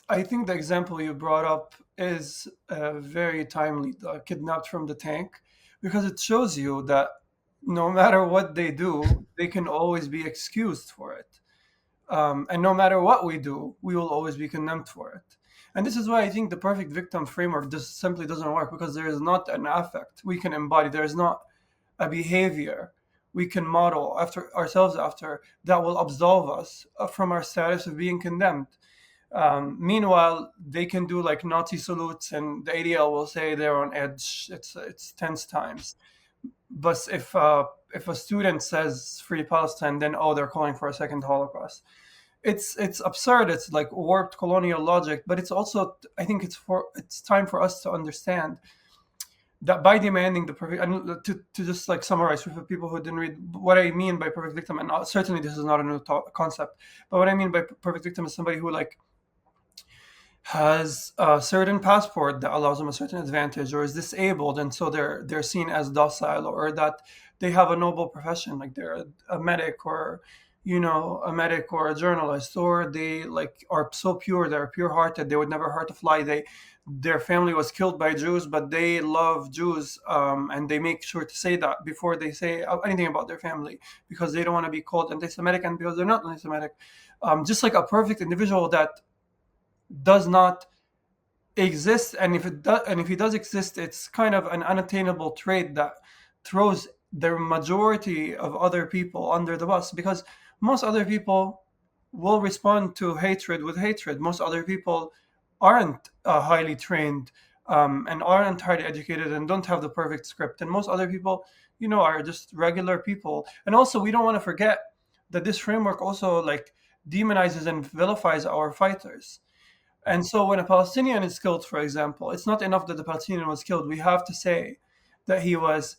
I think the example you brought up is very timely, the kidnapped from the tank, because it shows you that no matter what they do, they can always be excused for it. And no matter what we do, we will always be condemned for it. And this is why I think the perfect victim framework just simply doesn't work, because there is not an affect we can embody. There is not a behavior we can model after ourselves after that will absolve us from our status of being condemned. Meanwhile, they can do like Nazi salutes, and the ADL will say they're on edge. It's tense times. But if a student says "Free Palestine," then oh, they're calling for a second Holocaust. It's absurd. It's like warped colonial logic. But it's also, I think, it's time for us to understand that by demanding the perfect, and to just like summarize for people who didn't read what I mean by perfect victim, and certainly this is not a new concept, but what I mean by perfect victim is somebody who like has a certain passport that allows them a certain advantage, or is disabled, and so they're seen as docile, or that they have a noble profession, like they're a medic, or a medic or a journalist, or they like are so pure, they're pure hearted, they would never hurt a fly. Their family was killed by Jews, but they love Jews, and they make sure to say that before they say anything about their family, because they don't want to be called anti-Semitic, and because they're not anti-Semitic. Just like a perfect individual that does not exist, and if he does exist, it's kind of an unattainable trait that throws the majority of other people under the bus, because most other people will respond to hatred with hatred. Most other people aren't highly trained, and aren't highly educated, and don't have the perfect script, and most other people are just regular people. And also, we don't want to forget that this framework also like demonizes and vilifies our fighters. And so when a Palestinian is killed, for example, it's not enough that the Palestinian was killed. We have to say that he was,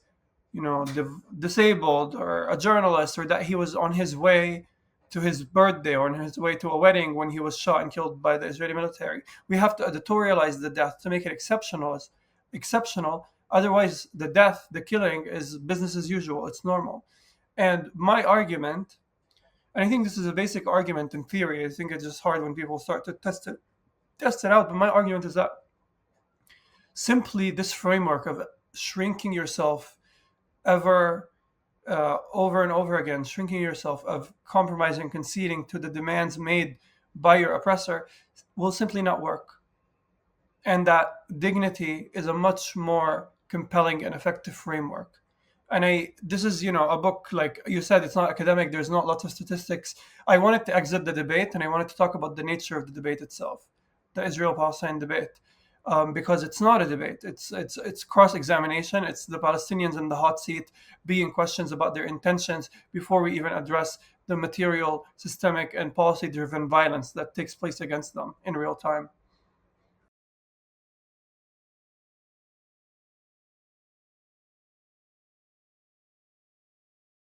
disabled, or a journalist, or that he was on his way to his birthday, or on his way to a wedding when he was shot and killed by the Israeli military. We have to editorialize the death to make it exceptional. Otherwise, the killing is business as usual. It's normal. And my argument, and I think this is a basic argument in theory. I think it's just hard when people start to test it out. But my argument is that simply this framework of shrinking yourself ever over and over again, shrinking yourself, of compromising, conceding to the demands made by your oppressor, will simply not work. And that dignity is a much more compelling and effective framework. And this is, a book, like you said, it's not academic, there's not lots of statistics. I wanted to exit the debate, and I wanted to talk about the nature of the debate itself, the Israel-Palestine debate, because it's not a debate. It's cross-examination. It's the Palestinians in the hot seat being questions about their intentions before we even address the material, systemic, and policy-driven violence that takes place against them in real time.